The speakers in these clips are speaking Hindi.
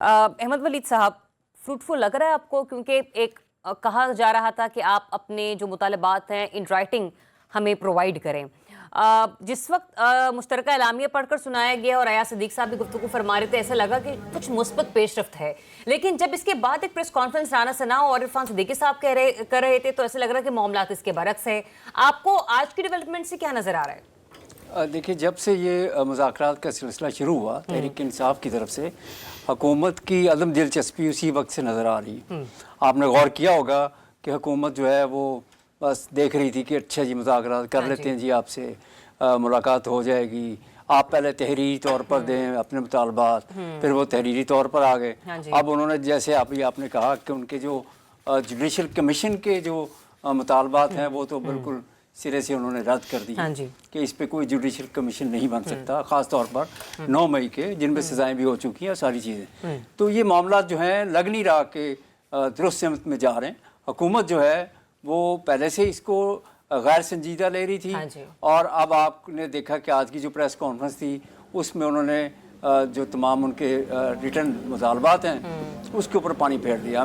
अहमद वलीद साहब, फ्रूटफुल लग रहा है आपको? क्योंकि एक कहा जा रहा था कि आप अपने जो मुतालबात हैं इन राइटिंग हमें प्रोवाइड करें। जिस वक्त मुश्तरका एलामिया पढ़कर सुनाया गया और अयाज सिद्दीक साहब भी गुफ्तगू फरमा रहे थे, ऐसा लगा कि कुछ मुस्बत पेशरफ्त है। लेकिन जब इसके बाद एक प्रेस कॉन्फ्रेंस राना सना और इरफान सिद्दीकी साहब कर रहे थे, तो ऐसा लग रहा है कि मामला इसके बरक्स है। आपको आज की डेवलपमेंट से क्या नजर आ रहा है? देखिए, जब से ये मुज़ाकरात का सिलसिला शुरू हुआ तहरीक इंसाफ की तरफ से, हुकूमत की अदम दिलचस्पी उसी वक्त से नज़र आ रही है। आपने गौर किया होगा कि हुकूमत जो है वो बस देख रही थी कि अच्छा जी मुज़ाकरात कर लेते हैं जी, आपसे मुलाकात हो जाएगी, आप पहले तहरीरी तौर पर दें अपने मुतालबात, फिर वो तहरीरी तौर पर आ गए। अब उन्होंने जैसे आपने कहा कि उनके जो जुडिशल कमीशन के जो मुतालबात हैं वो तो बिल्कुल सिरे से उन्होंने रद्द कर दी कि इस पे कोई जुडिशल कमीशन नहीं बन सकता, ख़ास तौर पर 9 मई के, जिनमें सज़ाएं भी हो चुकी हैं सारी चीज़ें। तो ये मामला जो है लग नहीं रहा कि दुरुस्त समत में जा रहे हैं। हुकूमत जो है वो पहले से इसको गैर संजीदा ले रही थी, और अब आपने देखा कि आज की जो प्रेस कॉन्फ्रेंस थी उसमें उन्होंने जो तमाम उनके रिटर्न मुतालबात हैं उसके ऊपर पानी फेर दिया।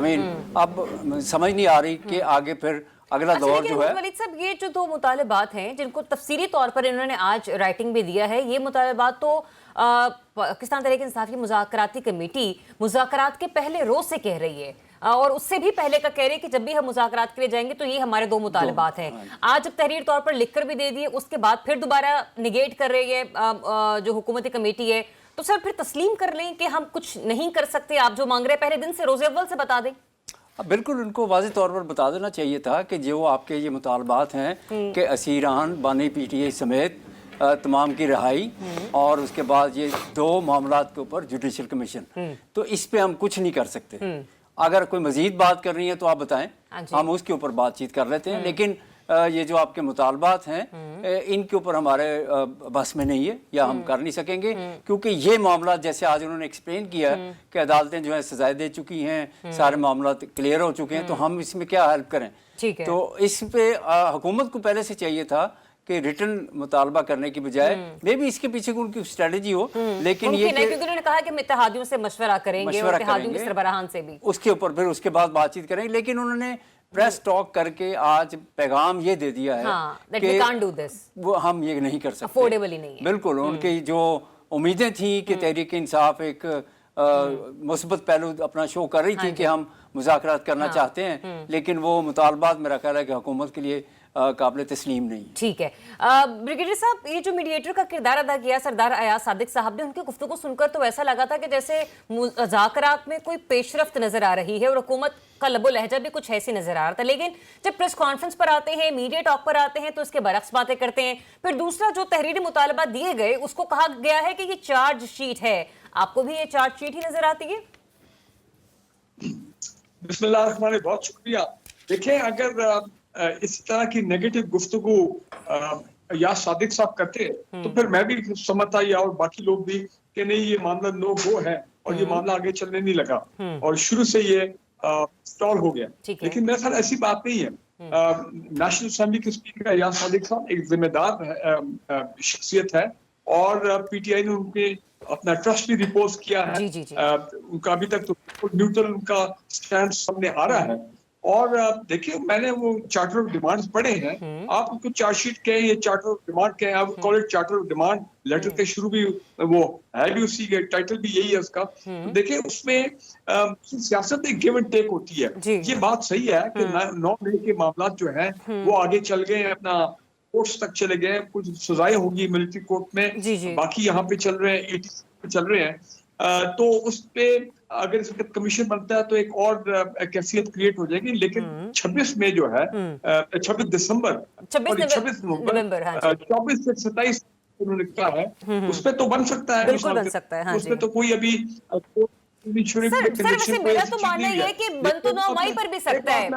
अब समझ नहीं आ रही कि आगे फिर अगला दौर जो है। वलीद साहब, ये जो दो मुतालबात हैं जिनको तफसीली तौर पर इन्होंने आज राइटिंग भी दिया है, ये मुतालबात तो पाकिस्तान तहरीक इंसाफ की मुज़ाकराती कमेटी मुज़ाकरात के पहले रोज से कह रही है, और उससे भी पहले का कह रही है कि जब भी हम मुज़ाकरात के लिए जाएंगे तो ये हमारे दो मुतालबात हैं। आज जब तहरीर तौर पर लिखकर भी दे दिए, उसके बाद फिर दोबारा निगेट कर रही है जो हुकूमती कमेटी है, तो सर फिर तस्लीम कर लें कि हम कुछ नहीं कर सकते? आप जो मांग रहे हैं पहले दिन से, रोज़े अव्वल से बता दें। बिल्कुल, उनको वाज़ेह तौर पर बता देना चाहिए था कि जो आपके ये मुतालबात हैं कि असीरान बानी PTI समेत तमाम की रिहाई, और उसके बाद ये 2 मामलात के ऊपर जुडिशल कमीशन, तो इस पे हम कुछ नहीं कर सकते। अगर कोई मजीद बात कर रही है तो आप बताएं, हम उसके ऊपर बातचीत कर लेते हैं। लेकिन ये जो आपके मुतालबात हैं इनके ऊपर हमारे बस में नहीं है, या हम कर नहीं सकेंगे, क्योंकि ये मामला जैसे आज उन्होंने एक्सप्लेन किया कि अदालतें जो है सजाएं दे चुकी हैं, सारे मामला क्लियर हो चुके हैं, तो हम इसमें क्या हेल्प करें? तो इस पे हुकूमत को पहले से चाहिए था कि रिटर्न मुतालबा करने की बजाय, मे भी इसके पीछे उनकी स्ट्रेटजी हो, लेकिन ये क्योंकि उन्होंने कहा कि हम इत्तेहादियों से मशवरा करेंगे और इत्तेहादियों के सरबराहान से भी, उसके ऊपर फिर उसके बाद बातचीत करेंगे। लेकिन उन्होंने प्रेस टॉक करके आज पैगाम ये दे दिया है कि वो हम ये नहीं कर सकते, अफोर्डेबल ही नहीं है। बिल्कुल, उनकी जो उम्मीदें थी कि तहरीक इंसाफ एक मुस्बत पहलू अपना शो कर रही थी कि हम मुज़ाकरात करना चाहते हैं, लेकिन वो मुतालबात मेरा ख्याल है कि हुकूमत के लिए काबिल तस्लीम नहीं। ठीक है ब्रिगेडियर साहब, ये जो मीडिएटर का किरदार अदा किया सरदार अयाज सादिक साहब ने, उनकी गुफ्तगू सुनकर तो ऐसा लगा था कि जैसे मुज़ाकरात में कोई पेशरफ्त नजर आ रही है और हुकूमत का लबो लहजा भी कुछ ऐसी नजर आ रहा था। लेकिन जब प्रेस कॉन्फ्रेंस पर आते हैं, मीडिया टॉक पर आते हैं, तो इसके बरक्स बातें करते हैं। फिर दूसरा जो तहरीरी मुतालबा दिए गए, उसको कहा गया है कि ये चार्जशीट है। आपको भी ये चार्जशीट ही नजर आती है? बिस्मिल्लाह, बहुत शुक्रिया। देखें, अगर इस तरह की नेगेटिव गुफ्तगू या सादिक साहब करते तो फिर मैं भी समझता, या और बाकी लोग भी, कि नहीं ये मामला नो गो है और ये मामला आगे चलने नहीं लगा और शुरू से ये स्टॉल हो गया। लेकिन मेरे ख्याल ऐसी बात नहीं है। नेशनल असेंबली के स्पीकर या सादिक साहब एक जिम्मेदार शख्सियत है, और PTI ने उनके अपना ट्रस्ट भी रिपोज किया है। उनका अभी तक तो न्यूट्रल उनका स्टैंड सामने आ रहा है। और देखिए, मैंने वो चार्टर ऑफ डिमांड्स पढ़े हैं। आप उनको चार्जशीट कहें, ये चार्टर ऑफ डिमांड कहें, आप call it charter of demand. Letter के शुरू भी वो है भी उसी के, टाइटल भी यही है उसका। तो देखिए, उसमें सियासत में गिव एंड टेक होती है। ये बात सही है कि 9 मई के मामला जो है वो आगे चल गए, अपना कोर्ट्स तक चले गए, कुछ सजाएं होगी मिलिट्री कोर्ट में, बाकी यहाँ पे चल रहे हैं, ATC पे चल रहे हैं। तो उस पे अगर इस वक्त कमीशन बनता है तो एक और कैफियत क्रिएट हो जाएगी। लेकिन 26 में जो है 26 दिसंबर 26 नवंबर 24 से 27 उन्होंने कहा है, उस पे तो बन सकता है, बिल्कुल बन सकता है। उसमें तो कोई अभी सर मेरा तो मानना ये है कि बन तो 9 मई पर भी सकता है।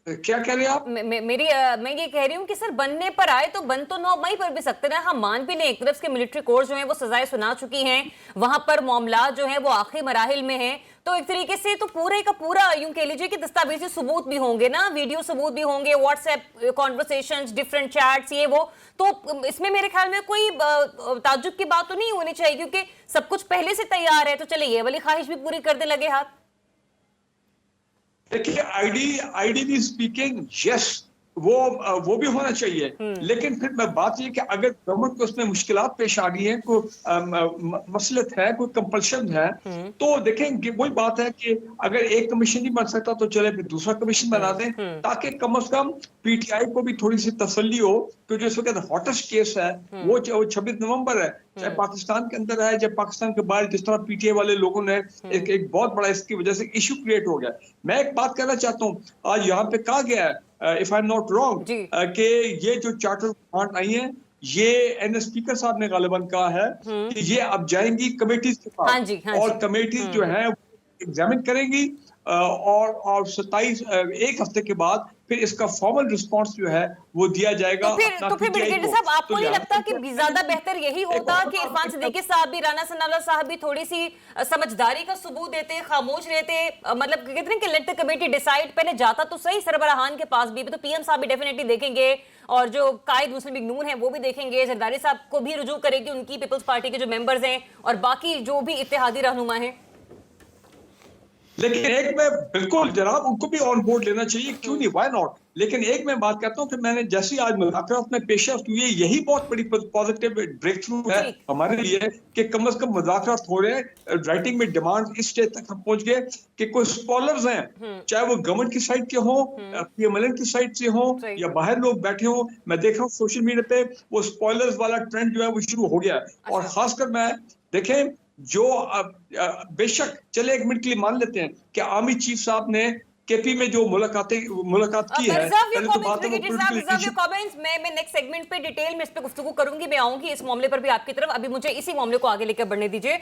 क्या कह रहे हैं आप? मैं ये कह रही हूँ कि सर बनने पर आए तो बन तो 9 मई पर भी सकते ना। हम मान भी लें एक तरफ के मिलिट्री कोर्स जो हैं वो सजाएं सुना चुकी हैं, वहां पर मामला जो है वो आखिरी मराहिल में है, तो एक तरीके से तो पूरे का पूरा यूं कह लीजिए कि दस्तावेजी सबूत भी होंगे ना, वीडियो सबूत भी होंगे, व्हाट्सएप कॉन्वर्सेशंस, डिफरेंट चैट्स, ये वो, तो इसमें मेरे ख्याल में कोई ताज्जुब की बात तो नहीं होनी चाहिए, क्योंकि सब कुछ पहले से तैयार है। तो चलिए ये वाली ख्वाहिश भी पूरी कर दे लगे हाथ। देखिए, आईडी स्पीकिंग, यस, वो भी होना चाहिए, लेकिन फिर मैं बात ये कि अगर गवर्नमेंट को उसमें मुश्किलात पेश आ गई है, कोई मसलत है, कोई कंपल्शन है, तो देखें वही बात है कि अगर एक कमीशन नहीं बन सकता तो चले फिर दूसरा कमीशन बना दें, ताकि कम से कम पीटीआई को भी थोड़ी सी तसल्ली हो, क्योंकि इस वक्त हॉटेस्ट केस है वो 26 नवंबर है, चाहे पाकिस्तान के अंदर है चाहे पाकिस्तान के बाहर, जिस तरह पीटीआई वाले लोगों ने एक बहुत बड़ा इसकी वजह से इशू क्रिएट हो गया। मैं एक बात कहना चाहता हूँ, आज यहाँ पे कहा गया है, if I am not wrong, कि ये जो चार्टर ग्रांट आई है, ये एन स्पीकर साहब ने गालिबन कहा है कि ये अब जाएंगी कमेटीज के पास, हाँ जी, और कमेटीज जो है एग्जामिन करेंगी, और 27 एक हफ्ते के बाद फिर इसका फॉर्मल रिस्पांस जो है वो दिया जाएगा। तो फिर ब्रिगेडियर साहब, आपको नहीं लगता कि ज्यादा बेहतर यही होता कि इरफान सिद्दीकी साहब भी, राना सनाउल्लाह साहब भी थोड़ी सी समझदारी का सबूत देते, खामोश रहते, मतलब कहते हैं कि लेट द कमेटी डिसाइड, पहले जाता तो सही सरबराहान के पास भी, तो पीएम साहब भी डेफिनेटली देखेंगे, और जो कायद मुस्लिम लीग नून है वो भी देखेंगे, जरदारी साहब को भी रुजू करेगी उनकी पीपल्स पार्टी के जो मेंबर्स हैं, और बाकी जो भी इत्तेहादी रहनुमा हैं। लेकिन एक में बिल्कुल जनाब, उनको भी ऑन बोर्ड लेना चाहिए, क्यों नहीं, व्हाई नॉट। लेकिन एक मैं बात कहता हूँ कि मैंने जैसे आज मुज़ाकरात में पेशरफ्त हुई है, यही बहुत बड़ी पॉजिटिव ब्रेक थ्रू है हमारे लिए कि कम से कम मुज़ाकरात हो रहे हैं, राइटिंग में डिमांड इस स्टेज तक हम पहुंच गए कि कोई स्पॉयलर्स हैं, चाहे वो गवर्नमेंट की साइड के हों, पीएमएलएन की साइड से हों, या बाहर लोग बैठे हों। मैं देख रहा हूँ सोशल मीडिया पे वो स्पॉयलर्स वाला ट्रेंड जो है वो शुरू हो गया है। और खासकर मैं देखें जो बेशक चले एक मिनट के लिए मान लेते हैं कि आर्मी चीफ साहब ने केपी में जो मुलाकात की है, मैं नेक्स्ट सेगमेंट पे डिटेल में इस पे गुफ्तगू करूंगी, मैं आऊंगी इस मामले पर भी आपकी तरफ। अभी मुझे इसी मामले को आगे लेकर बढ़ने दीजिए।